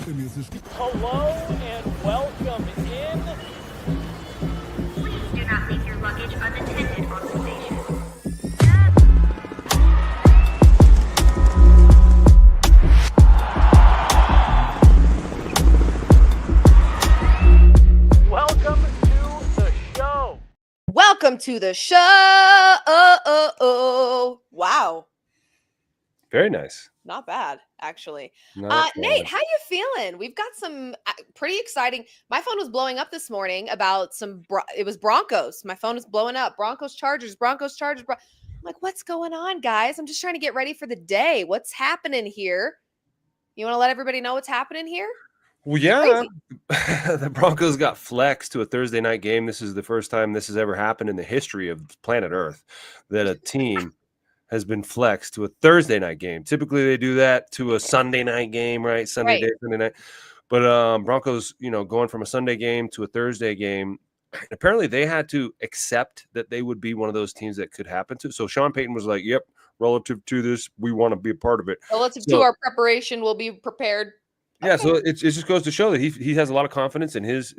Hello and welcome in. Please do not leave your luggage unattended on the station. Welcome to the show. Welcome to the show. Wow. Very nice. Not bad, actually. Not Nate, bad. how you feeling? We've got some pretty exciting. My phone was blowing up this morning about it was Broncos. My phone was blowing up. Broncos, Chargers. I'm like, what's going on, guys? I'm just trying to get ready for the day. What's happening here? You want to let everybody know what's happening here? Well, yeah. Crazy. The Broncos got flexed to a Thursday night game. This is the first time this has ever happened in the history of planet Earth that a team has been flexed to a Thursday night game. Typically, they do that to a Sunday night game, right? Sunday day, Sunday night. But Broncos, going from a Sunday game to a Thursday game, apparently they had to accept that they would be one of those teams that could happen to. So Sean Payton was like, yep, relative to this, we want to be a part of it. Relative to our preparation, we'll be prepared. Yeah, so it just goes to show that he has a lot of confidence in his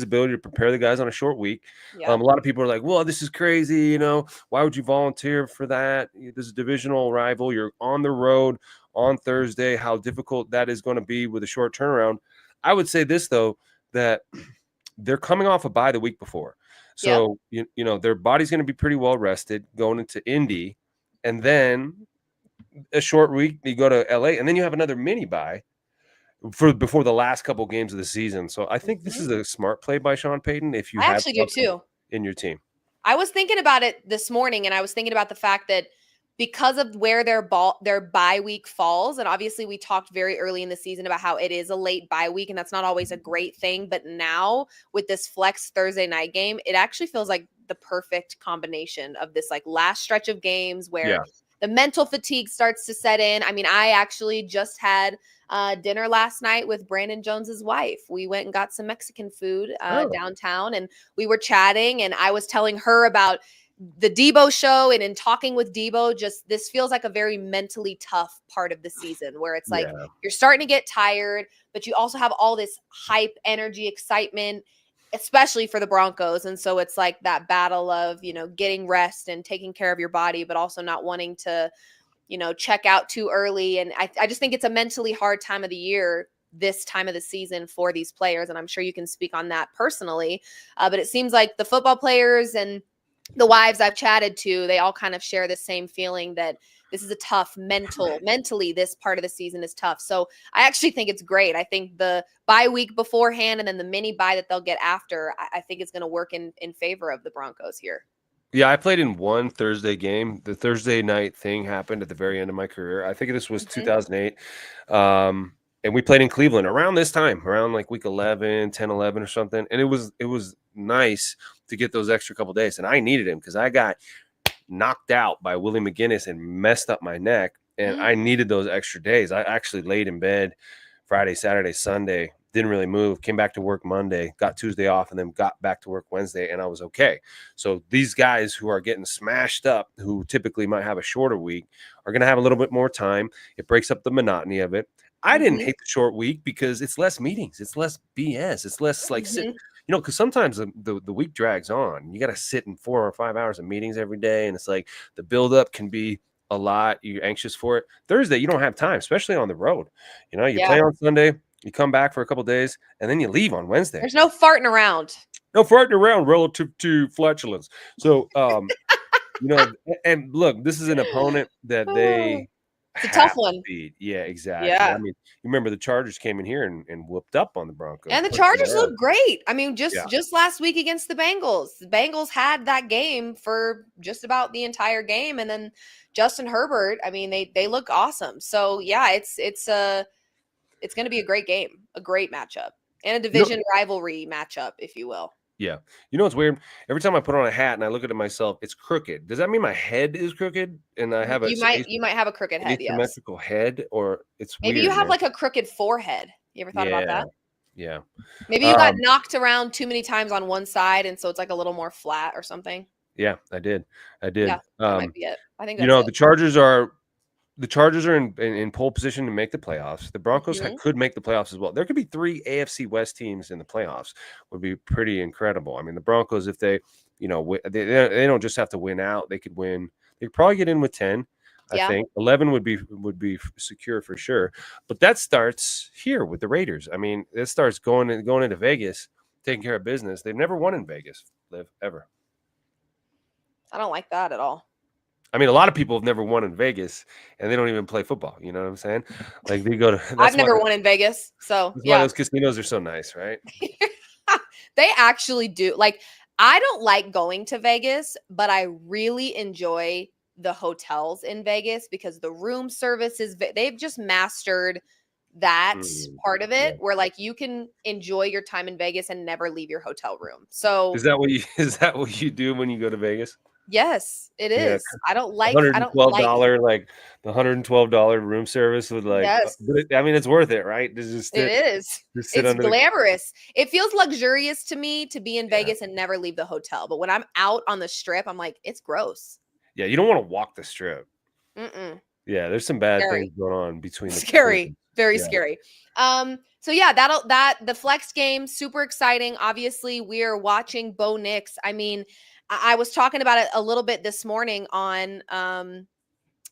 ability to prepare the guys on a short week. Yeah. A lot of people are like, well, this is crazy. Why would you volunteer for that? This is a divisional rival. You're on the road on Thursday. How difficult that is going to be with a short turnaround. I would say this, though, that they're coming off a bye the week before. So, their body's going to be pretty well rested going into Indy. And then a short week, you go to LA, and then you have another mini bye before the last couple games of the season. So I think this is a smart play by Sean Payton. If you I actually do too in your team. I was thinking about it this morning, and I was thinking about the fact that because of where their bye week falls, and obviously we talked very early in the season about how it is a late bye week, and that's not always a great thing. But now with this flex Thursday night game, it actually feels like the perfect combination of this like last stretch of games where the mental fatigue starts to set in. I mean, I actually just had dinner last night with Brandon Jones's wife. We went and got some Mexican food downtown, and we were chatting, and I was telling her about the Debo show, and in talking with Debo, just this feels like a very mentally tough part of the season where it's like you're starting to get tired, but you also have all this hype, energy, excitement, especially for the Broncos. And so it's like that battle of, getting rest and taking care of your body, but also not wanting to, check out too early. And I just think it's a mentally hard time of the year, this time of the season for these players. And I'm sure you can speak on that personally. But it seems like the football players and the wives I've chatted to, they all kind of share the same feeling that this is a tough mentally, this part of the season is tough. So I actually think it's great. I think the bye week beforehand and then the mini bye that they'll get after, I think it's going to work in favor of the Broncos here. Yeah, I played in one Thursday game. The Thursday night thing happened at the very end of my career. I think this was 2008. And we played in Cleveland around this time, around like week 11, 10, 11 or something. And it was nice to get those extra couple days. And I needed him because I got knocked out by Willie McGinnis and messed up my neck. And I needed those extra days. I actually laid in bed Friday, Saturday, Sunday, didn't really move, came back to work Monday, got Tuesday off, and then got back to work Wednesday, and I was okay. So these guys who are getting smashed up, who typically might have a shorter week, are going to have a little bit more time. It breaks up the monotony of it. I didn't hate the short week because it's less meetings. It's less BS. It's less like sit, because sometimes the week drags on. You got to sit in 4 or 5 hours of meetings every day, and it's like the buildup can be a lot. You're anxious for it. Thursday, you don't have time, especially on the road. You play on Sunday, you come back for a couple of days, and then you leave on Wednesday. There's no farting around. No farting around relative to flatulence. So, and look, this is an opponent that they it's a tough one. Beat. Yeah, exactly. Yeah. I mean, you remember the Chargers came in here and whooped up on the Broncos. And the Chargers look great. I mean, just last week against the Bengals. The Bengals had that game for just about the entire game. And then Justin Herbert, I mean, they look awesome. So, yeah, it's going to be a great game, a great matchup, and a division rivalry matchup, if you will. Yeah. You know what's weird? Every time I put on a hat and I look at it myself, it's crooked. Does that mean my head is crooked and I have you might have a crooked head, asymmetrical head, or it's maybe weird, you have like a crooked forehead. You ever thought about that? Yeah. Maybe you got knocked around too many times on one side, and so it's like a little more flat or something. Yeah, I did. Yeah, that might be it. I think that's the Chargers are the Chargers are in pole position to make the playoffs. The Broncos Mhm. could make the playoffs as well. There could be 3 AFC West teams in the playoffs. Would be pretty incredible. I mean, the Broncos, if they, they don't just have to win out. They could win. They could probably get in with 10. I Yeah. think 11 would be secure for sure. But that starts here with the Raiders. I mean, it starts going into Vegas, taking care of business. They've never won in Vegas, Liv, ever. I don't like that at all. I mean, a lot of people have never won in Vegas, and they don't even play football. You know what I'm saying? Like they go to. I've never won in Vegas, so That's why yeah. those casinos are so nice, right? They actually do. Like, I don't like going to Vegas, but I really enjoy the hotels in Vegas because the room service is they've just mastered that part of Yeah. it where like you can enjoy your time in Vegas and never leave your hotel room. So Is that what you do when you go to Vegas? yes, it Yeah, is. I don't like $112, like the $112 room service would like, yes. but I mean, it's worth it, right? To just It is. just sit It's under the. glamorous. It feels luxurious to me to be in Vegas and never leave the hotel. But when I'm out on the strip, I'm like, it's gross. Yeah, you don't want to walk the strip. Mm-mm. Yeah, there's some bad Scary. things going on between the Scary. Very Yeah. scary. So yeah, the flex game, super exciting. Obviously, we're watching Bo Nix. I mean, I was talking about it a little bit this morning on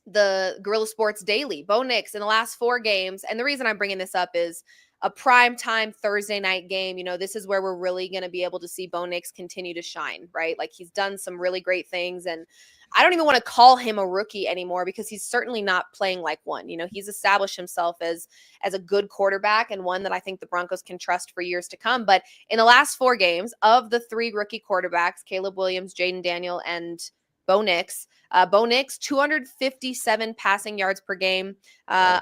the Gorilla Sports Daily. Bo Nix in the last 4 games, and the reason I'm bringing this up is a prime time Thursday night game. You know, this is where we're really going to be able to see Bo Nix continue to shine, right? Like he's done some really great things, and I don't even want to call him a rookie anymore because he's certainly not playing like one. You know, he's established himself as a good quarterback and one that I think the Broncos can trust for years to come. But in the last 4 games of the 3 rookie quarterbacks, Caleb Williams, Jaden Daniel, and Bo Nix, 257 passing yards per game,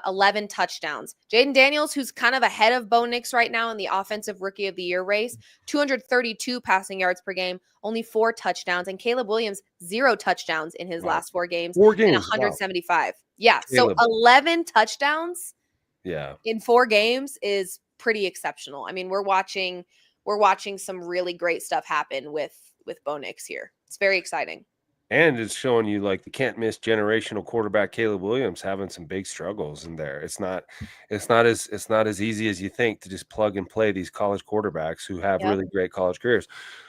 11 touchdowns. Jaden Daniels, who's kind of ahead of Bo Nix right now in the offensive rookie of the year race, 232 passing yards per game, only 4 touchdowns. And Caleb Williams, 0 touchdowns in his last 4 games. 4 games, and 175. Wow. Yeah. Caleb. So 11 touchdowns Yeah. in 4 games is pretty exceptional. I mean, we're watching some really great stuff happen with Bo Nix here. It's very exciting. And it's showing you like the can't miss generational quarterback Caleb Williams having some big struggles in there. It's not as easy as you think to just plug and play these college quarterbacks who have really great college careers.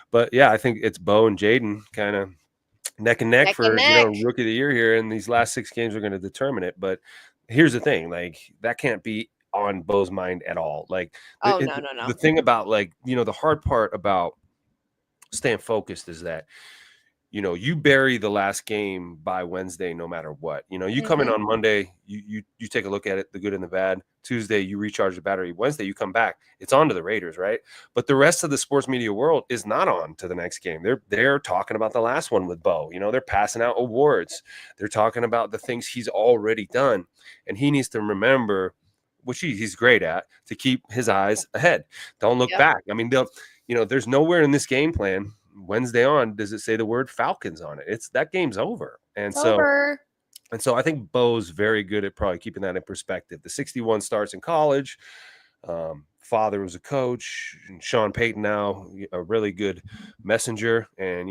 But yeah, I think it's Bo and Jaden kind of neck and neck for rookie of the year here, and these last 6 games are going to determine it. But here's the thing, like that can't be on Bo's mind at all. Like no. The thing about like, the hard part about staying focused is that you bury the last game by Wednesday, no matter what. You come in on Monday, you take a look at it, the good and the bad. Tuesday, you recharge the battery. Wednesday, you come back. It's on to the Raiders, right? But the rest of the sports media world is not on to the next game. They're talking about the last one with Bo. They're passing out awards. They're talking about the things he's already done, and he needs to remember, which he's great at, to keep his eyes ahead. Don't look back. I mean, there's nowhere in this game plan Wednesday on does it say the word Falcons on it. It's that game's over. And so I think Bo's very good at probably keeping that in perspective. The 61 starts in college. Father was a coach, and Sean Payton now a really good messenger, and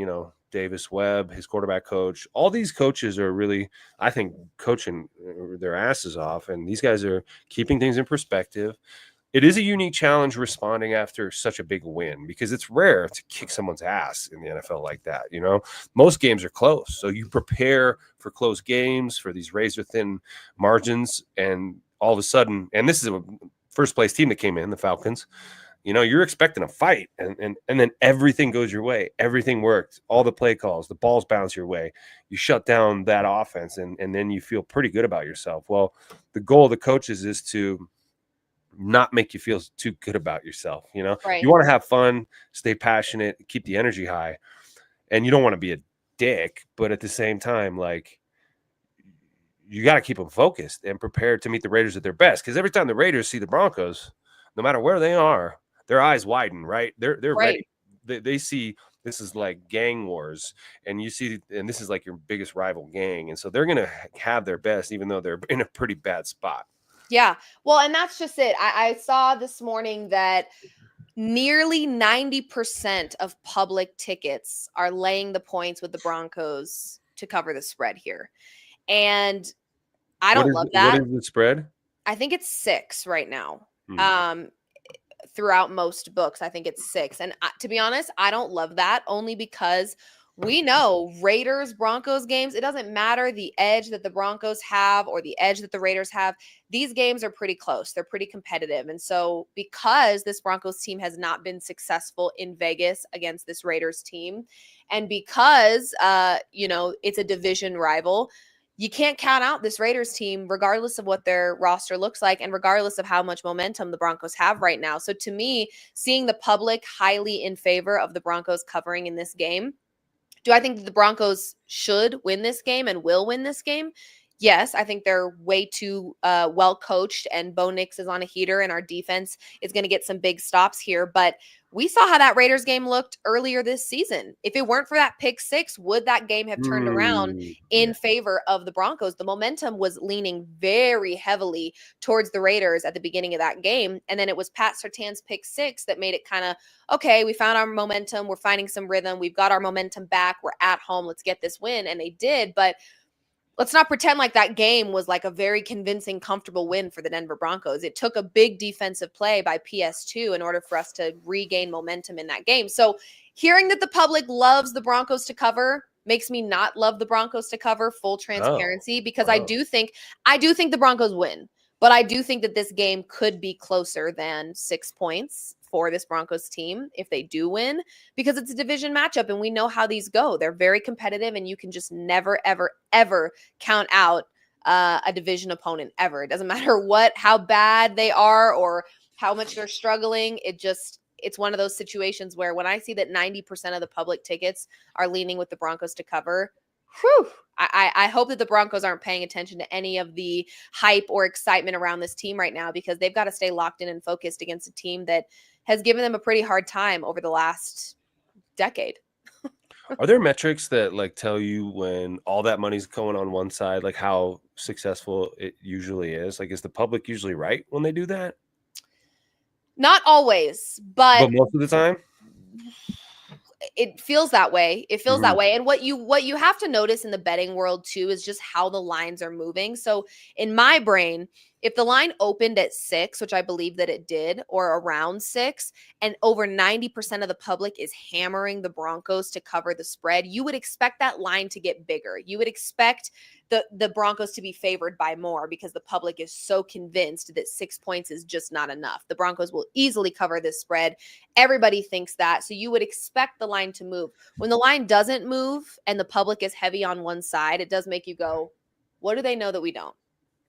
Davis Webb, his quarterback coach. All these coaches are really, I think, coaching their asses off, and these guys are keeping things in perspective. It is a unique challenge responding after such a big win because it's rare to kick someone's ass in the NFL like that. Most games are close. So you prepare for close games, for these razor thin margins. And all of a sudden, and this is a first place team that came in, the Falcons, you're expecting a fight and then everything goes your way. Everything worked. All the play calls, the balls bounce your way. You shut down that offense and then you feel pretty good about yourself. Well, the goal of the coaches is to not make you feel too good about yourself. Right. You want to have fun, stay passionate, keep the energy high, and you don't want to be a dick, but at the same time, like, you got to keep them focused and prepared to meet the Raiders at their best. Because every time the Raiders see the Broncos, no matter where they are, their eyes widen, right? They're right. ready. They see this is like gang wars, and this is like your biggest rival gang, and so they're gonna have their best, even though they're in a pretty bad spot. Yeah. Well, and that's just it. I saw this morning that nearly 90% of public tickets are laying the points with the Broncos to cover the spread here. And I don't love that. What is the spread? I think it's 6 right now. Hmm. Throughout most books, I think it's 6. And to be honest, I don't love that, only because we know Raiders Broncos games, it doesn't matter the edge that the Broncos have or the edge that the Raiders have. These games are pretty close. They're pretty competitive. And so because this Broncos team has not been successful in Vegas against this Raiders team, and because it's a division rival, you can't count out this Raiders team regardless of what their roster looks like and regardless of how much momentum the Broncos have right now. So to me, seeing the public highly in favor of the Broncos covering in this game, do I think that the Broncos should win this game and will win this game? Yes, I think they're way too well coached, and Bo Nix is on a heater, and our defense is going to get some big stops here. But we saw how that Raiders game looked earlier this season. If it weren't for that pick 6, would that game have turned around in favor of the Broncos? The momentum was leaning very heavily towards the Raiders at the beginning of that game. And then it was Pat Surtain's pick 6 that made it kind of, okay, we found our momentum. We're finding some rhythm. We've got our momentum back. We're at home. Let's get this win. And they did. But let's not pretend like that game was like a very convincing, comfortable win for the Denver Broncos. It took a big defensive play by PS2 in order for us to regain momentum in that game. So hearing that the public loves the Broncos to cover makes me not love the Broncos to cover, full transparency, because I do think the Broncos win, but I do think that this game could be closer than 6 points for this Broncos team if they do win, because it's a division matchup and we know how these go. They're very competitive, and you can just never, ever, ever count out a division opponent ever. It doesn't matter how bad they are or how much they're struggling. It's one of those situations where when I see that 90% of the public tickets are leaning with the Broncos to cover, I hope that the Broncos aren't paying attention to any of the hype or excitement around this team right now, because they've got to stay locked in and focused against a team that has given them a pretty hard time over the last decade. Are there metrics that like tell you when all that money's going on one side, like how successful it usually is? Like, is the public usually right when they do that? Not always, but most of the time? it feels that way. It feels that way. And what you have to notice in the betting world too is just how the lines are moving. So in my brain, if the line opened at 6, which I believe that it did, or around 6, and over 90% of the public is hammering the Broncos to cover the spread, you would expect that line to get bigger. You would expect the Broncos to be favored by more, because the public is so convinced that 6 points is just not enough. The Broncos will easily cover this spread. Everybody thinks that. So you would expect the line to move. When the line doesn't move and the public is heavy on one side, it does make you go, what do they know that we don't?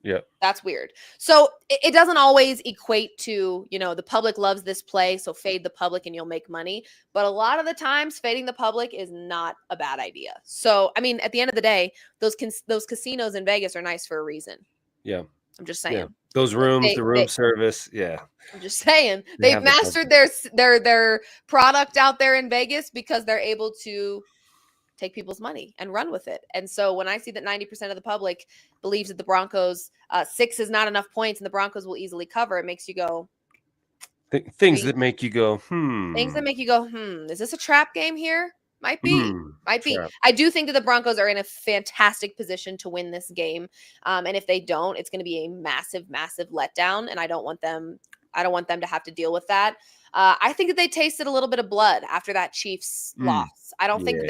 Yeah. That's weird. So it doesn't always equate to, the public loves this play, so fade the public and you'll make money. But a lot of the times, fading the public is not a bad idea. So, I mean, at the end of the day, those casinos in Vegas are nice for a reason. Yeah. I'm just saying. Yeah. Those rooms, the room service. Yeah. I'm just saying. They've mastered their product out there in Vegas because they're able to take people's money and run with it. And so when I see that 90% of the public believes that the Broncos 6 is not enough points and the Broncos will easily cover, it makes you go, things that make you go, Things that make you go, is this a trap game here? Might be. Trap. I do think that the Broncos are in a fantastic position to win this game. And if they don't, it's going to be a massive, massive letdown. And I don't want them to have to deal with that. I think that they tasted a little bit of blood after that Chiefs loss. I don't think that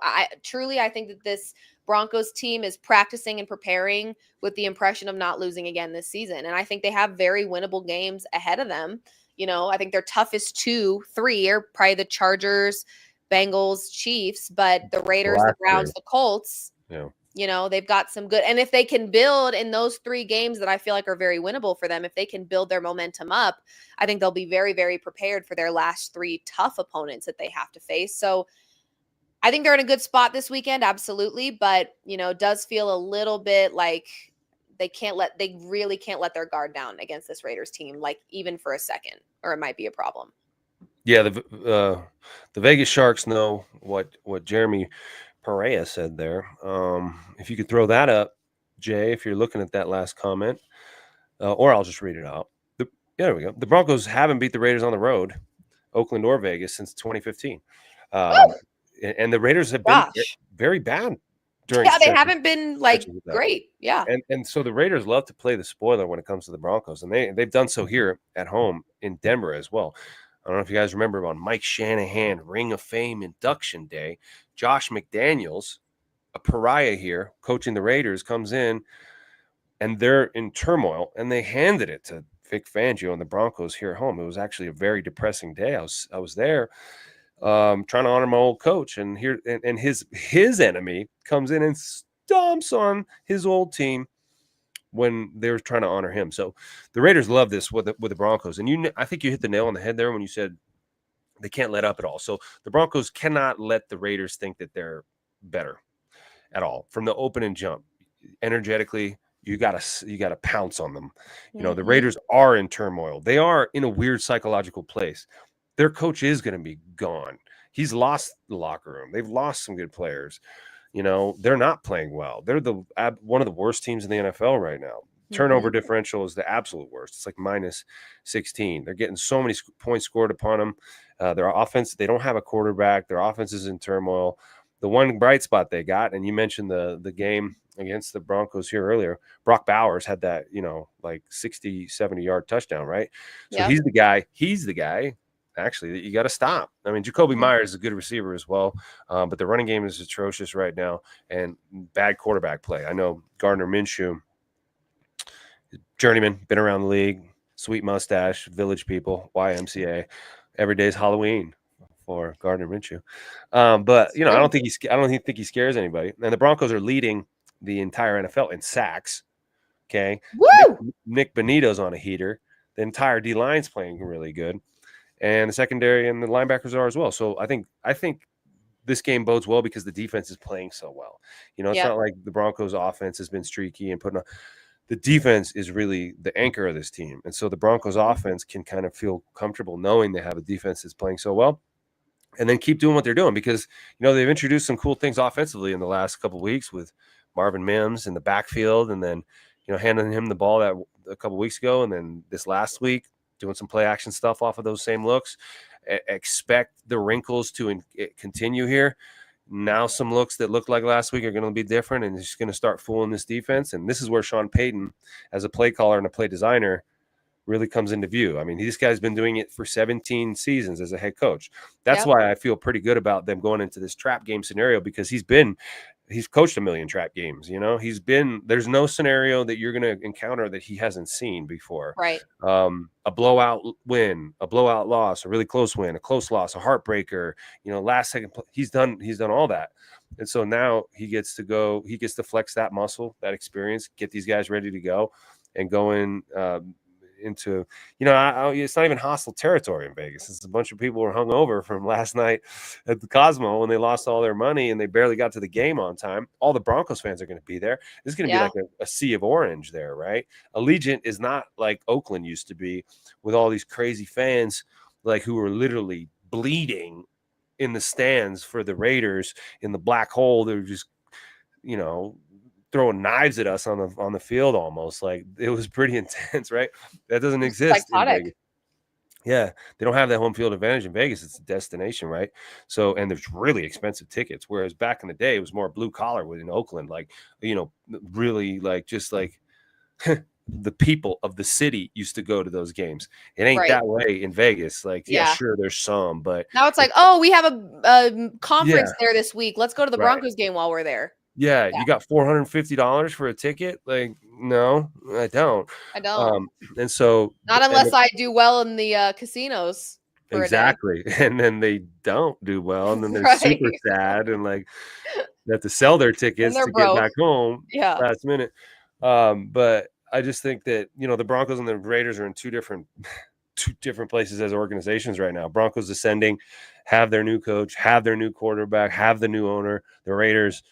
I think that this Broncos team is practicing and preparing with the impression of not losing again this season. And I think they have very winnable games ahead of them. I think their toughest 2, 3 are probably the Chargers, Bengals, Chiefs, but the Raiders, the Browns, the Colts, they've got some good. And if they can build in those 3 games that I feel like are very winnable for them, if they can build their momentum up, I think they'll be very, very prepared for their last 3 tough opponents that they have to face. So I think they're in a good spot this weekend. Absolutely. But, it does feel a little bit like they really can't let their guard down against this Raiders team, like even for a second, or it might be a problem. Yeah. The Vegas Sharks know what Jeremy Perea said there. If you could throw that up, Jay, if you're looking at that last comment, or I'll just read it out. There we go. The Broncos haven't beat the Raiders on the road, Oakland or Vegas, since 2015. And the Raiders have been very bad during Yeah, they stretches haven't been like stretches of that. great. Yeah. And so the Raiders love to play the spoiler when it comes to the Broncos, and they've done so here at home in Denver as well. I don't know if you guys remember on Mike Shanahan Ring of Fame induction day, Josh McDaniels, a pariah here, coaching the Raiders, comes in and they're in turmoil, and they handed it to Vic Fangio and the Broncos here at home. It was actually a very depressing day. I was there trying to honor my old coach, and here and his enemy comes in and stomps on his old team when they were trying to honor him. So the Raiders love this with the Broncos, and I think you hit the nail on the head there when you said they can't let up at all. So the Broncos cannot let the Raiders think that they're better at all from the open and jump. Energetically, you gotta pounce on them. You know, the Raiders are in turmoil. They are in a weird psychological place. Their coach is going to be gone. He's lost the locker room. They've lost some good players. You know, they're not playing well. They're one of the worst teams in the NFL right now. Turnover differential is the absolute worst. It's like minus 16. They're getting so many points scored upon them. Their offense, they don't have a quarterback. Their offense is in turmoil. The one bright spot they got, and you mentioned the game against the Broncos here earlier, Brock Bowers had that, like 60, 70-yard touchdown, right? So he's the guy actually that you got to stop. I mean, Jacoby Myers is a good receiver as well, but the running game is atrocious right now, and bad quarterback play. I know Gardner Minshew, journeyman, been around the league, sweet mustache, village people, YMCA. Every day's Halloween for Gardner Minshew. But I don't think he scares anybody. And the Broncos are leading the entire NFL in sacks. Okay. Woo! Nick Bonito's on a heater. The entire D line's playing really good. And the secondary and the linebackers are as well. So I think this game bodes well because the defense is playing so well. It's not like the Broncos offense has been streaky and putting on. The defense is really the anchor of this team. And so the Broncos offense can kind of feel comfortable knowing they have a defense that's playing so well, and then keep doing what they're doing because, they've introduced some cool things offensively in the last couple of weeks with Marvin Mims in the backfield, and then, handing him the ball that a couple of weeks ago. And then this last week, doing some play action stuff off of those same looks. Expect the wrinkles to continue here. Now some looks that looked like last week are going to be different, and it's going to start fooling this defense. And this is where Sean Payton, as a play caller and a play designer, really comes into view. I mean, this guy's been doing it for 17 seasons as a head coach. That's why I feel pretty good about them going into this trap game scenario, because he's coached a million trap games. There's no scenario that you're going to encounter that he hasn't seen before. Right. A blowout win, a blowout loss, a really close win, a close loss, a heartbreaker, last second. He's done all that. And so now he gets to flex that muscle, that experience, get these guys ready to go and go in, into, it's not even hostile territory in Vegas. It's a bunch of people who are hung over from last night at the Cosmo when they lost all their money and they barely got to the game on time. All the Broncos fans are going to be there. It's going to be like a sea of orange there, right? Allegiant is not like Oakland used to be with all these crazy fans, like who were literally bleeding in the stands for the Raiders in the black hole. They were just, throwing knives at us on the field almost. Like, it was pretty intense, right? That doesn't exist in Vegas. Yeah, they don't have that home field advantage in Vegas. It's a destination, right? So, and there's really expensive tickets, whereas back in the day it was more blue collar within Oakland, like, really like just like the people of the city used to go to those games. It ain't that way in Vegas. Like, sure, there's some, but now it's like, oh, we have a conference there this week. Let's go to the Broncos game while we're there. Yeah, you got $450 for a ticket? Like, no, I don't. And so not unless I do well in the casinos. Exactly. And then they don't do well, and then they're super sad, and like they have to sell their tickets to get back home last minute. But I just think that, the Broncos and the Raiders are in two different places as organizations right now. Broncos ascending, have their new coach, have their new quarterback, have the new owner. The Raiders,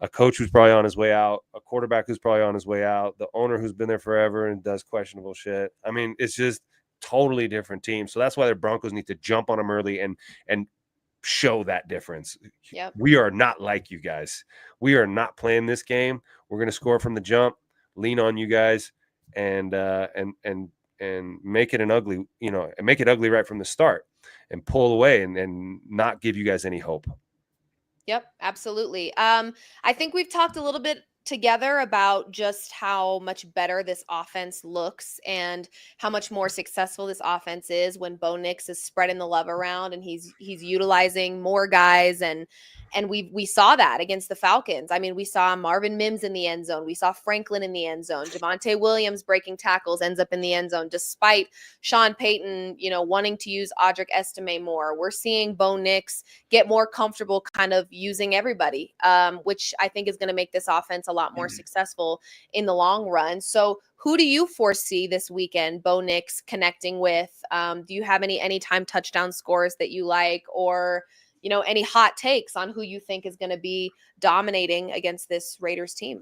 a coach who's probably on his way out, a quarterback who's probably on his way out, the owner who's been there forever and does questionable shit. I mean, it's just totally different teams. So that's why the Broncos need to jump on them early and show that difference. Yep. We are not like you guys. We are not playing this game. We're going to score from the jump, lean on you guys, and make it ugly right from the start, and pull away and not give you guys any hope. Yep, absolutely. I think we've talked a little bit together about just how much better this offense looks and how much more successful this offense is when Bo Nix is spreading the love around and he's utilizing more guys, and we saw that against the Falcons. I mean, we saw Marvin Mims in the end zone. We saw Franklin in the end zone. Javonte Williams breaking tackles ends up in the end zone despite Sean Payton, wanting to use Audric Estime more. We're seeing Bo Nix get more comfortable kind of using everybody, which I think is going to make this offense a lot more successful in the long run. So who do you foresee this weekend Bo Nix connecting with? Do you have any anytime touchdown scores that you like, or any hot takes on who you think is going to be dominating against this Raiders team?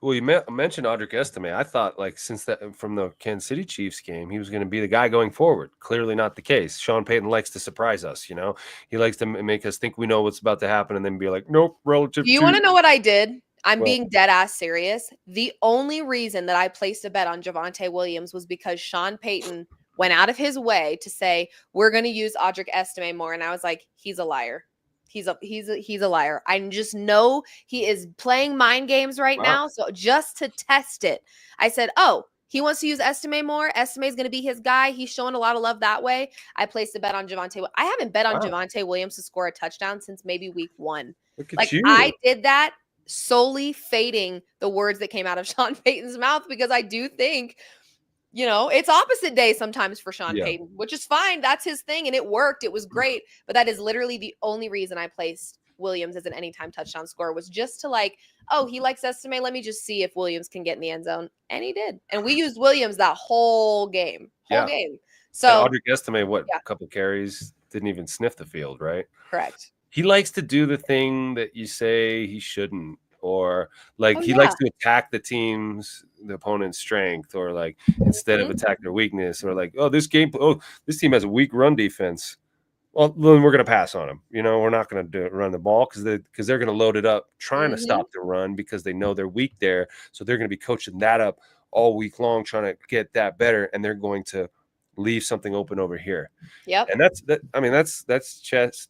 Well, you mentioned Audric Estime. I thought, like, since that from the Kansas City Chiefs game, he was going to be the guy going forward. Clearly not the case. Sean Payton likes to surprise us, He likes to make us think we know what's about to happen and then be like, nope, relative Do you to. want to know what I did? I'm Well, being dead ass serious. The only reason that I placed a bet on Javonte Williams was because Sean Payton went out of his way to say, we're going to use Audric Estime more. And I was like, he's a liar. He's a liar. I just know he is playing mind games right wow. now. So just to test it, I said, oh, he wants to use Estime more. Estime is going to be his guy. He's showing a lot of love that way. I placed a bet on Javonte. I haven't bet on Wow. Javonte Williams to score a touchdown since maybe week 1. Look at Like, you. I did that solely fading the words that came out of Sean Payton's mouth, because I do think, it's opposite day sometimes for Sean Payton, which is fine. That's his thing, and it worked. It was great. But that is literally the only reason I placed Williams as an anytime touchdown scorer, was just to he likes Estime. Let me just see if Williams can get in the end zone. And he did. And we used Williams that whole game. So Audric Estime, a couple carries, didn't even sniff the field, right? Correct. He likes to do the thing that you say he shouldn't, or he likes to attack the opponent's strength, or instead of attack their weakness, or this team has a weak run defense. Well, then we're going to pass on them. We're not going to run the ball because they're going to load it up trying to stop the run because they know they're weak there. So they're going to be coaching that up all week long, trying to get that better, and they're going to leave something open over here. Yep. And that's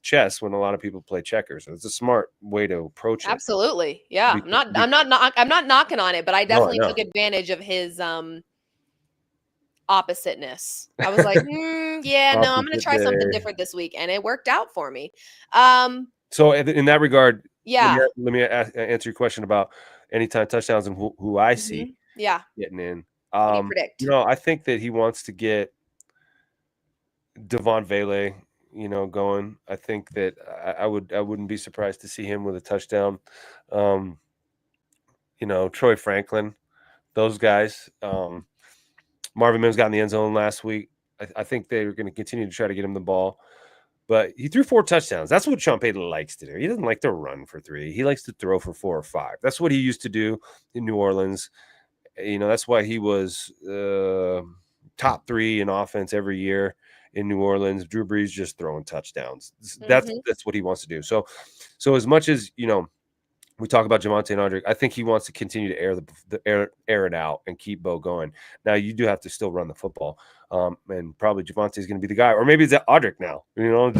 chess when a lot of people play checkers. It's a smart way to approach it. Absolutely. Yeah. I'm not knocking on it, but I definitely took advantage of his oppositeness. I was like, I'm going to try something different this week, and it worked out for me. So in that regard, let me answer your question about anytime touchdowns and who I see getting in. What do you predict? I think that he wants to get Devon Vele, going. I think that I wouldn't be surprised to see him with a touchdown. Troy Franklin, those guys. Marvin Mims got in the end zone last week. I think they're going to continue to try to get him the ball. But he threw 4 touchdowns. That's what Sean Payton likes to do. He doesn't like to run for 3. He likes to throw for 4 or 5. That's what he used to do in New Orleans. That's why he was top 3 in offense every year in New Orleans. Drew Brees just throwing touchdowns. That's what he wants to do. So as much as we talk about Javonte and Audric, I think he wants to continue to air it out and keep Bo going. Now you do have to still run the football, and probably Javonte is going to be the guy, or maybe it's Audric now. I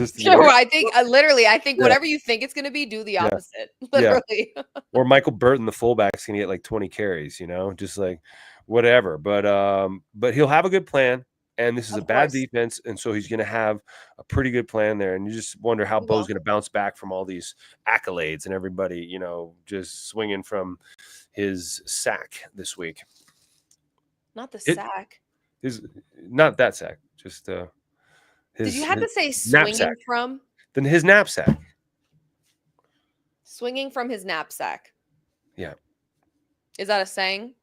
think whatever you think it's going to be, do the opposite. Literally. Or Michael Burton, the fullback's going to get 20 carries. Just whatever. But he'll have a good plan. And this is a bad defense, and so he's going to have a pretty good plan there. And you just wonder how Bo's going to bounce back from all these accolades and everybody, just swinging from his sack this week. Not the sack. Not that sack. Just his. Did you have to say swinging knapsack. From? Then his knapsack. Swinging from his knapsack. Yeah. Is that a saying?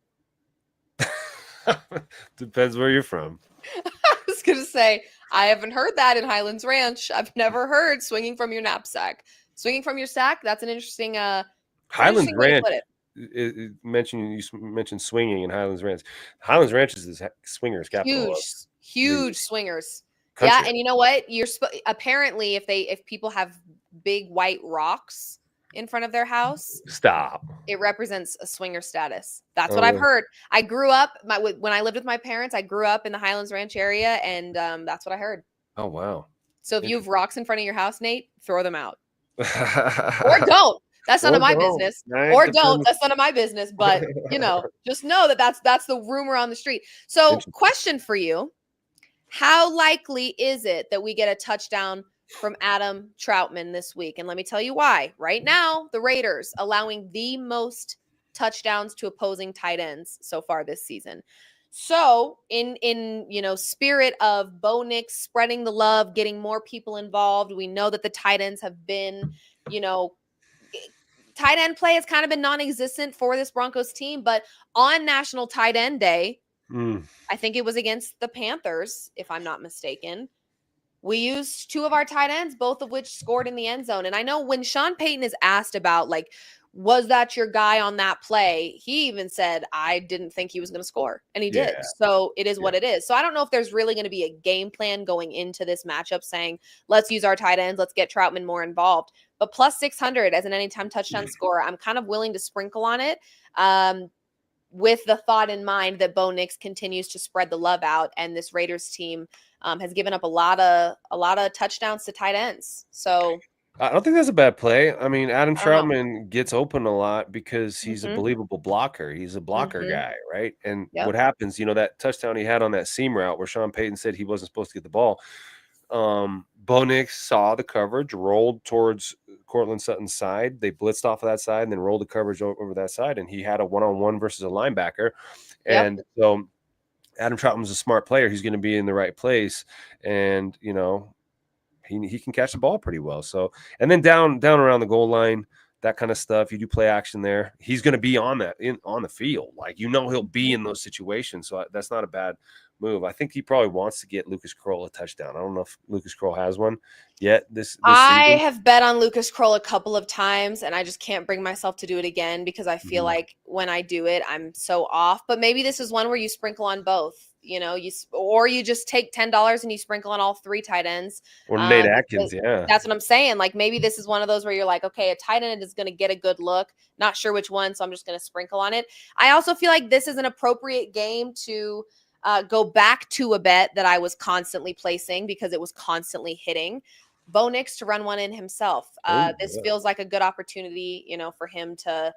Depends where you're from. I was going to say, I haven't heard that in Highlands Ranch. I've never heard swinging from your knapsack. Swinging from your sack? That's an interesting Highlands Ranch. You mentioned swinging in Highlands Ranch. Highlands Ranch is the swingers capital. Huge swingers. Country. Yeah, and you know what? Apparently if people have big white rocks in front of their house, stop. It represents a swinger status. That's what I've heard. I grew up when I lived with my parents. I grew up in the Highlands Ranch area, and that's what I heard. Oh wow! So if you have rocks in front of your house, Nate, throw them out. Or don't. That's none Or of my don't, business. right? Or don't. Depends. That's none of my business. But just know that that's the rumor on the street. So, Interesting. question for you: how likely is it that we get a touchdown from Adam Troutman this week? And let me tell you why. Right now, the Raiders allowing the most touchdowns to opposing tight ends so far this season. So, in spirit of Bo Nix spreading the love, getting more people involved, we know that the tight ends have been, you know, tight end play has kind of been non-existent for this Broncos team, but on National Tight End Day, Mm. I think it was against the Panthers, if I'm not mistaken, we used two of our tight ends, both of which scored in the end zone. And I know when Sean Payton is asked about, like, was that your guy on that play? He even said, I didn't think he was going to score. And he Yeah. did. So it is Yeah. what it is. So I don't know if there's really going to be a game plan going into this matchup saying, let's use our tight ends, let's get Troutman more involved. But plus 600 as an anytime touchdown scorer, I'm kind of willing to sprinkle on it. With the thought in mind that Bo Nix continues to spread the love out, and this Raiders team has given up a lot of touchdowns to tight ends. So I don't think that's a bad play. I mean, Adam I don't know. Troutman gets open a lot because he's a Mhm. believable blocker. He's a blocker Mhm. guy, right? And Yep. what happens, that touchdown he had on that seam route where Sean Payton said he wasn't supposed to get the ball. Bo Nix saw the coverage, rolled towards Cortland Sutton's side. They blitzed off of that side and then rolled the coverage over that side. And he had a one-on-one versus a linebacker. Yep. And so Adam Troutman's a smart player. He's going to be in the right place. And, he can catch the ball pretty well. So, and then down around the goal line, that kind of stuff. You do play action there. He's going to be on the field. Like, he'll be in those situations. So that's not a bad move. I think he probably wants to get Lucas Kroll a touchdown. I don't know if Lucas Kroll has one yet this I season. have bet on Lucas Kroll a couple of times, and I just can't bring myself to do it again because I feel like when I do it, I'm so off. But maybe this is one where you sprinkle on both. Or you just take $10 and you sprinkle on all three tight ends. Or Nate Atkins, yeah. That's what I'm saying. Like, maybe this is one of those where you're like, okay, a tight end is going to get a good look. Not sure which one, so I'm just going to sprinkle on it. I also feel like this is an appropriate game to go back to a bet that I was constantly placing because it was constantly hitting. Bo Nix to run one in himself. This feels like a good opportunity, for him to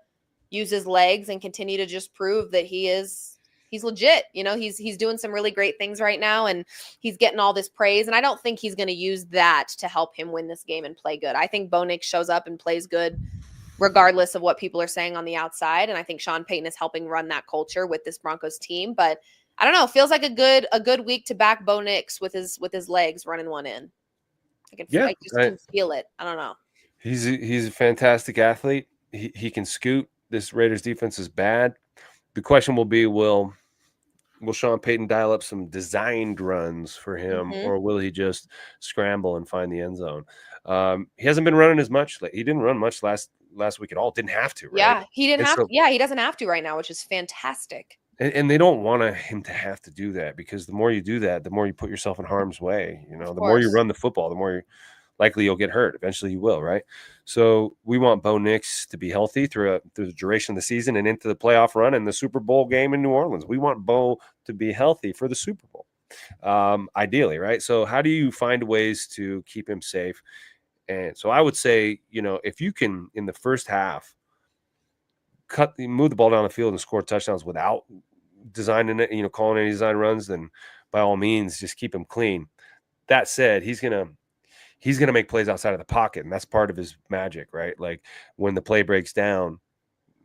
use his legs and continue to just prove that he's legit. He's doing some really great things right now, and he's getting all this praise. And I don't think he's going to use that to help him win this game and play good. I think Bo Nix shows up and plays good regardless of what people are saying on the outside. And I think Sean Payton is helping run that culture with this Broncos team. But I don't know. It feels like a good week to back Bo Nix with his legs running one in. I just can feel it. I don't know. He's a fantastic athlete. He can scoot. This Raiders defense is bad. The question will be, will Sean Payton dial up some designed runs for him, or will he just scramble and find the end zone? He hasn't been running as much. He didn't run much last week at all. Didn't have to, right? Yeah, he didn't have to. Yeah, he doesn't have to right now, which is fantastic. And they don't want him to have to do that, because the more you do that, the more you put yourself in harm's way. The more you run the football, the more likely you'll get hurt. Eventually you will, right? So we want Bo Nix to be healthy through the duration of the season and into the playoff run and the Super Bowl game in New Orleans. We want Bo to be healthy for the Super Bowl, ideally, right? So how do you find ways to keep him safe? And so I would say, if you can, in the first half, move the ball down the field and score touchdowns without designing it, calling any design runs, then by all means, just keep him clean. That said, he's gonna make plays outside of the pocket, and that's part of his magic, right? Like, when the play breaks down,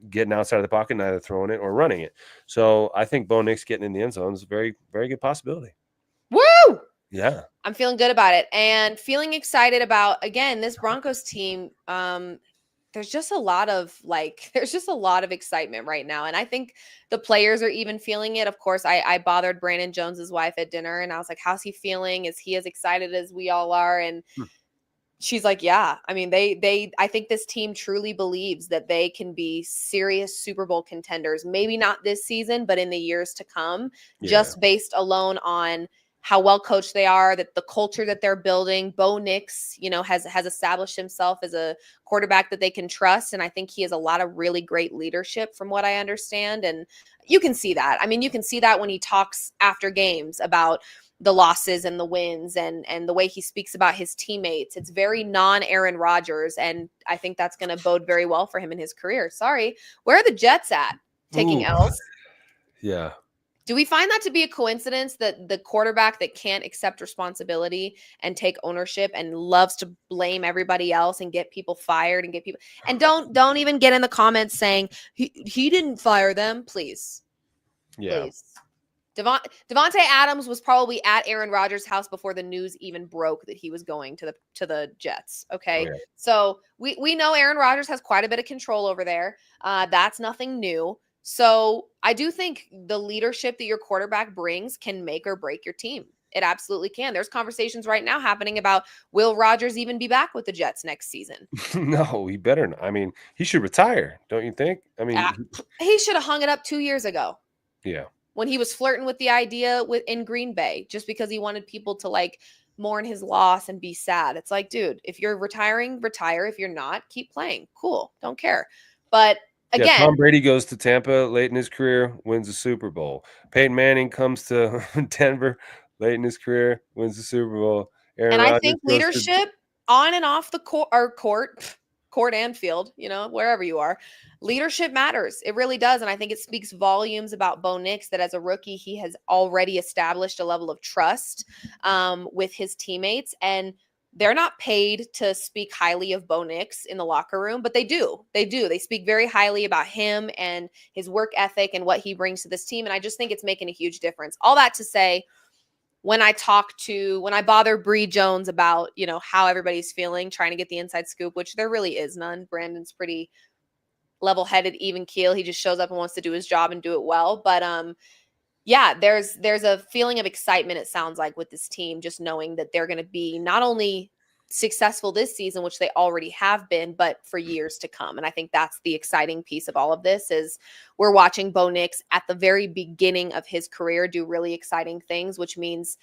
getting outside of the pocket, and either throwing it or running it. So I think Bo Nix getting in the end zone is a very, very good possibility. Woo! Yeah. I'm feeling good about it and feeling excited about, again, this Broncos team. There's just a lot of excitement right now. And I think the players are even feeling it. Of course, I bothered Brandon Jones's wife at dinner, and I was like, how's he feeling? Is he as excited as we all are? And she's like, yeah. I mean, I think this team truly believes that they can be serious Super Bowl contenders. Maybe not this season, but in the years to come, just based alone on how well coached they are, that the culture that they're building. Bo Nix, has established himself as a quarterback that they can trust. And I think he has a lot of really great leadership from what I understand. And you can see that. I mean, you can see that when he talks after games about the losses and the wins and the way he speaks about his teammates. It's very non-Aaron Rodgers, and I think that's going to bode very well for him in his career. Sorry, where are the Jets at? Taking Ooh. L's? Yeah. Do we find that to be a coincidence that the quarterback that can't accept responsibility and take ownership and loves to blame everybody else and get people fired and get people and don't even get in the comments saying he didn't fire them, please. Yeah. Please. Devontae Adams was probably at Aaron Rodgers' house before the news even broke that he was going to the Jets. Okay. Oh, yeah. So we know Aaron Rodgers has quite a bit of control over there. That's nothing new. So I do think the leadership that your quarterback brings can make or break your team. It absolutely can. There's conversations right now happening about will Rodgers even be back with the Jets next season? No, he better not. I mean, he should retire, don't you think? I mean, He should have hung it up 2 years ago. Yeah. When he was flirting with the idea in Green Bay, just because he wanted people to like mourn his loss and be sad. It's like, dude, if you're retiring, retire. If you're not, keep playing. Cool. Don't care. But again, yeah, Tom Brady goes to Tampa late in his career, wins the Super Bowl. Peyton Manning comes to Denver late in his career, wins the Super Bowl. Aaron and I Rodgers think goes leadership on and off the court and field, wherever you are, leadership matters. It really does. And I think it speaks volumes about Bo Nix that as a rookie, he has already established a level of trust with his teammates. And they're not paid to speak highly of Bo Nix in the locker room, but they do. They do. They speak very highly about him and his work ethic and what he brings to this team. And I just think it's making a huge difference. All that to say, when I bother Bree Jones about, how everybody's feeling, trying to get the inside scoop, which there really is none. Brandon's pretty level-headed, even keel. He just shows up and wants to do his job and do it well. But yeah, there's a feeling of excitement, it sounds like, with this team, just knowing that they're going to be not only successful this season, which they already have been, but for years to come. And I think that's the exciting piece of all of this is we're watching Bo Nix at the very beginning of his career do really exciting things, which means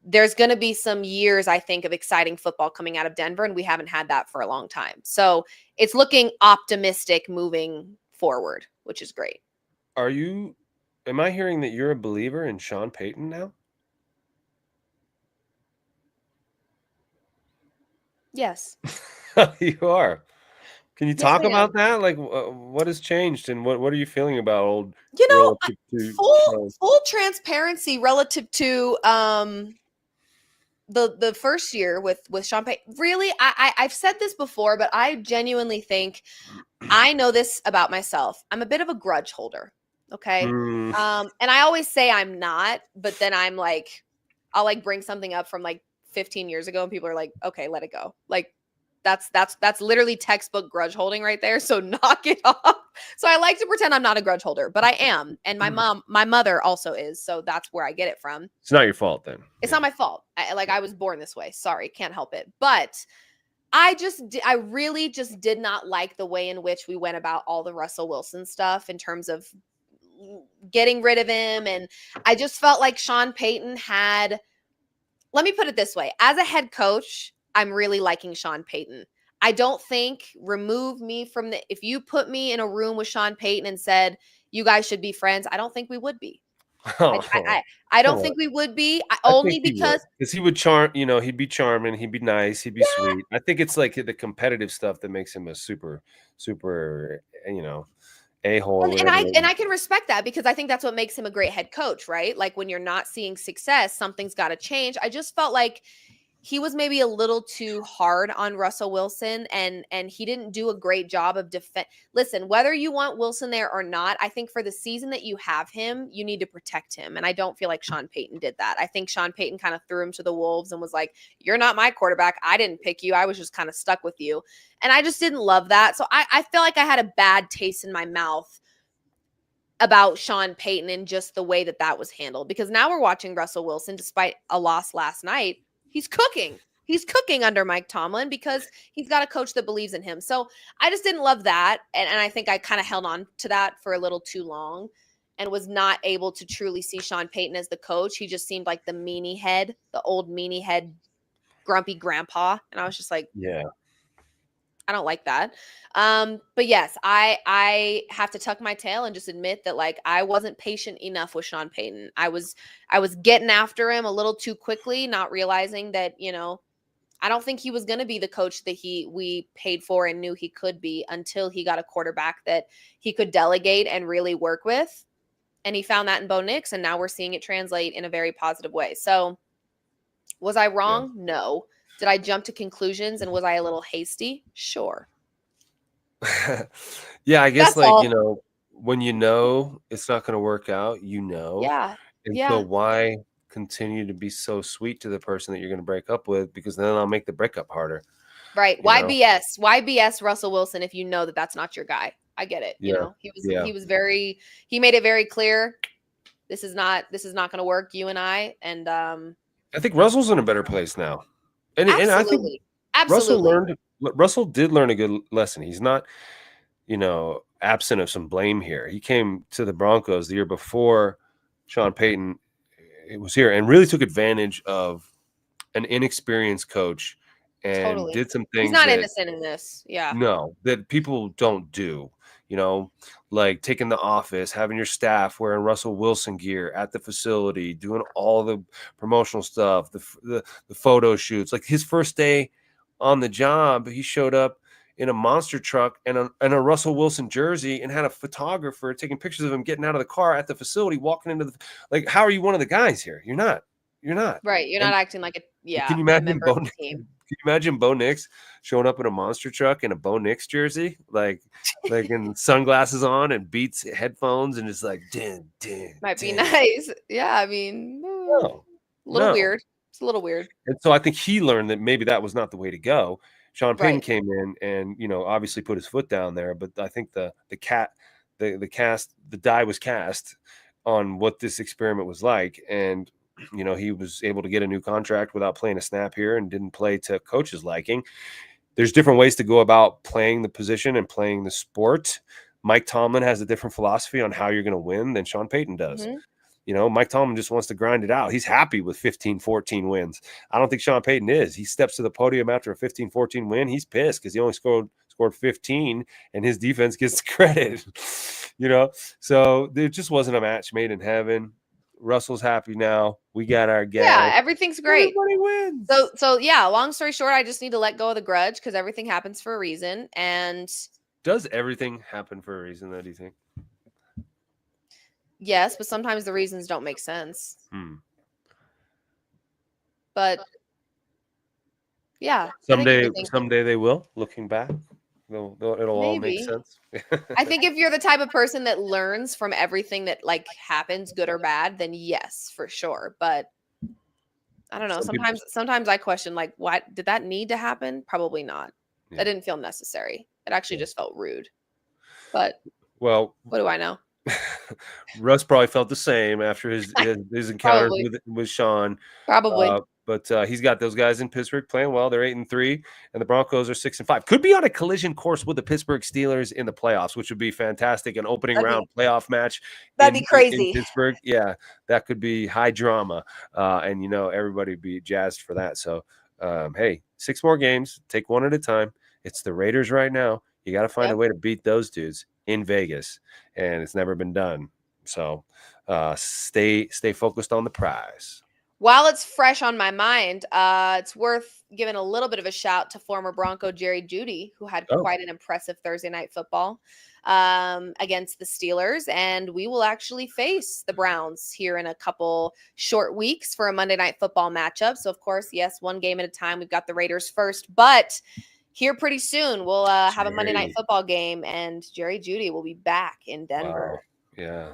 there's going to be some years, I think, of exciting football coming out of Denver, and we haven't had that for a long time. So it's looking optimistic moving forward, which is great. Am I hearing that you're a believer in Sean Payton now? Yes. You are. Can you Yes, talk I about am. that? Like, what has changed, and what are you feeling about old? Relative to full transparency relative to the first year with Sean Payton. Really, I've said this before, but I genuinely think I know this about myself. I'm a bit of a grudge holder. Okay. Mm. And I always say I'm not, but then I'm like, I'll like bring something up from like 15 years ago and people are like, okay, let it go. Like that's literally textbook grudge holding right there. So knock it off. So I like to pretend I'm not a grudge holder, but I am. And my mother also is. So that's where I get it from. It's not your fault then. It's not my fault. I was born this way. Sorry. Can't help it. But I really just did not like the way in which we went about all the Russell Wilson stuff in terms of getting rid of him. And I just felt like Sean Payton let me put it this way. As a head coach, I'm really liking Sean Payton. I don't think if you put me in a room with Sean Payton and said, you guys should be friends, I don't think we would be. I don't think we would be only because he would charm, he'd be charming, he'd be nice, he'd be sweet. I think it's like the competitive stuff that makes him a super, a-hole. And I can respect that because I think that's what makes him a great head coach, right? Like when you're not seeing success, something's got to change. I just felt like he was maybe a little too hard on Russell Wilson and he didn't do a great job of defense. Listen, whether you want Wilson there or not, I think for the season that you have him, you need to protect him. And I don't feel like Sean Payton did that. I think Sean Payton kind of threw him to the wolves and was like, you're not my quarterback. I didn't pick you. I was just kind of stuck with you. And I just didn't love that. So I feel like I had a bad taste in my mouth about Sean Payton and just the way that was handled. Because now we're watching Russell Wilson, despite a loss last night, he's cooking. He's cooking under Mike Tomlin because he's got a coach that believes in him. So I just didn't love that. And I think I kind of held on to that for a little too long and was not able to truly see Sean Payton as the coach. He just seemed like the old meanie head, grumpy grandpa. And I was just like, yeah. I don't like that. But yes, I have to tuck my tail and just admit that like I wasn't patient enough with Sean Payton. I was getting after him a little too quickly, not realizing that, I don't think he was going to be the coach that we paid for and knew he could be until he got a quarterback that he could delegate and really work with. And he found that in Bo Nix, and now we're seeing it translate in a very positive way. So was I wrong? No. Did I jump to conclusions and was I a little hasty? Sure. Yeah, I guess That's all. when it's not going to work out, Yeah. and so Yeah. why continue to be so sweet to the person that you're going to break up with, because then I'll make the breakup harder. Right. You Why know? BS? Why BS Russell Wilson if you know that that's not your guy? I get it. Yeah. He made it very clear. This is not going to work, you and I. And I think Russell's in a better place now, and I think absolutely. Absolutely. Russell did learn a good lesson. He's not, absent of some blame here. He came to the Broncos the year before Sean Payton was here and really took advantage of an inexperienced coach and Totally. did some He's things not that innocent in this. Yeah. that people don't do. Like taking the office, having your staff wearing Russell Wilson gear at the facility, doing all the promotional stuff, the photo shoots. Like his first day on the job, he showed up in a monster truck and a Russell Wilson jersey and had a photographer taking pictures of him getting out of the car at the facility, walking into like, how are you one of the guys here? You're not. Right. You're And not acting like can you a imagine member of the team. Can you imagine Bo Nix showing up in a monster truck in a Bo Nix jersey, like in sunglasses on and Beats headphones and just like din. Might be nice. Yeah. I mean, No, a little no. weird. It's a little weird. And so I think he learned that maybe that was not the way to go. Sean Payton Right. came in and obviously put his foot down there, but I think the die was cast on what this experiment was like, and he was able to get a new contract without playing a snap here and didn't play to coach's liking. There's different ways to go about playing the position and playing the sport. Mike Tomlin has a different philosophy on how you're going to win than Sean Payton does. Mike Tomlin just wants to grind it out. He's happy with 15, 14 wins. I don't think Sean Payton is. He steps to the podium after a 15, 14 win. He's pissed because he only scored 15 and his defense gets the credit. So there just wasn't a match made in heaven. Russell's happy now. We got our guy. Yeah, everything's great. Everybody wins. So yeah, long story short, I just need to let go of the grudge because everything happens for a reason. And does everything happen for a reason, though, do you think? Yes, but sometimes the reasons don't make sense. But yeah, someday they will. Looking back, it'll all make sense. I think if you're the type of person that learns from everything that like happens, good or bad, then yes, for sure. But I don't know. Sometimes I question like, what did that need to happen? Probably not. Yeah. That didn't feel necessary. It actually just felt rude. But well, what do I know? Russ probably felt the same after his encounter with Sean. Probably. But he's got those guys in Pittsburgh playing well. They're 8-3, and the Broncos are 6-5. Could be on a collision course with the Pittsburgh Steelers in the playoffs, which would be fantastic. An opening round playoff match. That'd be crazy. In Pittsburgh. Yeah, that could be high drama. And everybody would be jazzed for that. So, hey, 6 more games. Take one at a time. It's the Raiders right now. You got to find a way to beat those dudes in Vegas, and it's never been done. So stay focused on the prize. While it's fresh on my mind, it's worth giving a little bit of a shout to former Bronco Jerry Jeudy, who had quite an impressive Thursday night football against the Steelers. And we will actually face the Browns here in a couple short weeks for a Monday Night Football matchup. So, of course, yes, one game at a time. We've got the Raiders first, but here pretty soon we'll have a Monday Night Football game, and Jerry Jeudy will be back in Denver. Wow. Yeah.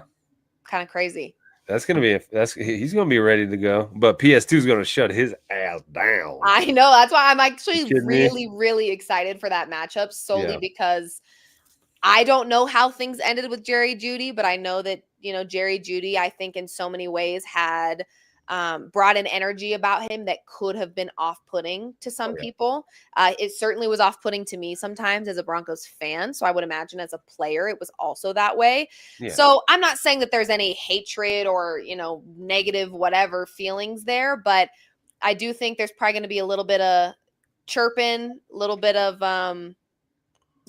Kind of crazy. He's gonna be ready to go, but PS2 is gonna shut his ass down. I know, that's why I'm actually really excited for that matchup solely because I don't know how things ended with Jerry Jeudy, but I know that Jerry Jeudy, I think in so many ways had brought an energy about him that could have been off-putting to some people. It certainly was off-putting to me sometimes as a Broncos fan. So I would imagine as a player, it was also that way. Yeah. So I'm not saying that there's any hatred or, negative whatever feelings there, but I do think there's probably going to be a little bit of chirping, a little bit of,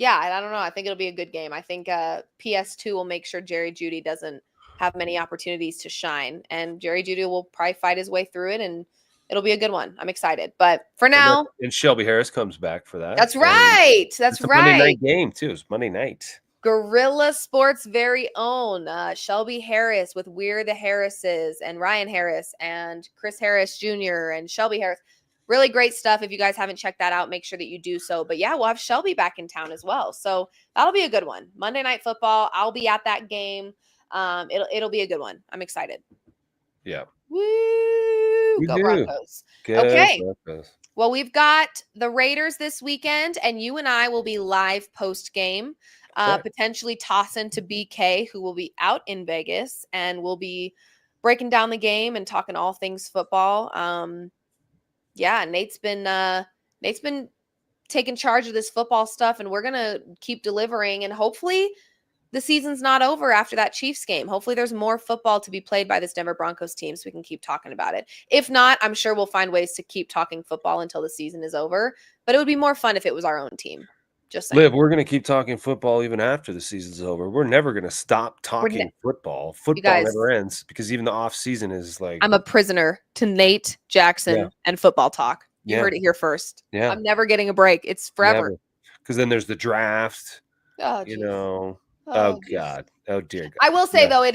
Yeah, I don't know. I think it'll be a good game. I think PS2 will make sure Jerry Jeudy doesn't have many opportunities to shine, and Jerry Jeudy will probably fight his way through it, and it'll be a good one. I'm excited. But for now, And Shelby Harris comes back for that. that's So right. That's it's a Monday right. night game too. It's Monday night. Gorilla Sports' very own Shelby Harris with We're the Harrises and Ryan Harris and Chris Harris Jr. and Shelby Harris. Really great stuff. If you guys haven't checked that out, make sure that you do so. But yeah, we'll have Shelby back in town as well. So that'll be a good one. Monday Night Football. I'll be at that game. It'll be a good one. I'm excited. Yeah. Woo! Go Broncos. Good Okay. Broncos. Well, we've got the Raiders this weekend, and you and I will be live post game. Potentially tossing to BK, who will be out in Vegas, and we'll be breaking down the game and talking all things football. Yeah, Nate's been taking charge of this football stuff, and we're gonna keep delivering. And hopefully, the season's not over after that Chiefs game. Hopefully, there's more football to be played by this Denver Broncos team, so we can keep talking about it. If not, I'm sure we'll find ways to keep talking football until the season is over. But it would be more fun if it was our own team. Just saying. Liv, we're going to keep talking football even after the season's over. We're never going to stop talking football. Football guys, never ends because even the off season is like. I'm a prisoner to Nate Jackson and football talk. You heard it here first. Yeah. I'm never getting a break. It's forever. Because then there's the draft. Oh, you know. Oh, God. Oh, dear God. I will say, though, it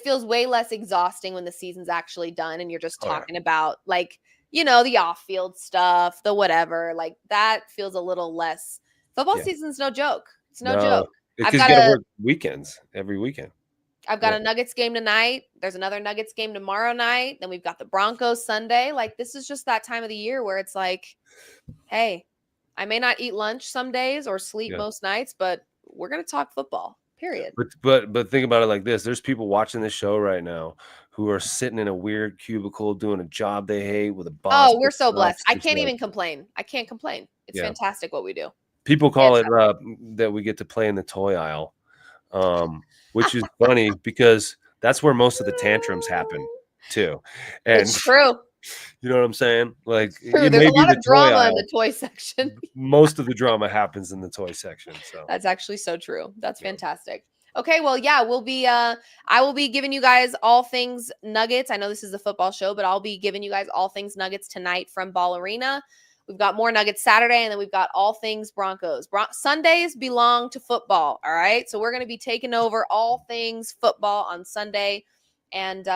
feels way less exhausting when the season's actually done and you're just talking about, like, you know, the off-field stuff, the whatever. Like, that feels a little less. Football season's no joke. It's no joke. Because you got to work weekends, every weekend. I've got a Nuggets game tonight. There's another Nuggets game tomorrow night. Then we've got the Broncos Sunday. Like, this is just that time of the year where it's like, hey, I may not eat lunch some days or sleep most nights, but we're going to talk football, period. But think about it like this. There's people watching this show right now who are sitting in a weird cubicle doing a job they hate with a boss. Oh, we're so blessed. I can't even complain. I can't complain. It's fantastic what we do. People call it that we get to play in the toy aisle, which is funny because that's where most of the tantrums happen too. And it's true. You know what I'm saying? Like, there's a lot of drama in the toy section. Most of the drama happens in the toy section. So that's actually so true. That's fantastic. Okay, well, yeah, we'll be I will be giving you guys all things Nuggets. I know this is a football show, but I'll be giving you guys all things Nuggets tonight from Ball Arena. We've got more Nuggets Saturday, and then we've got all things Broncos. Sundays belong to football, all right? So we're going to be taking over all things football on Sunday. And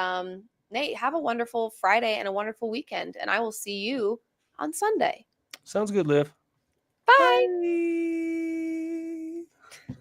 Nate, have a wonderful Friday and a wonderful weekend, and I will see you on Sunday. Sounds good, Liv. Bye. Bye.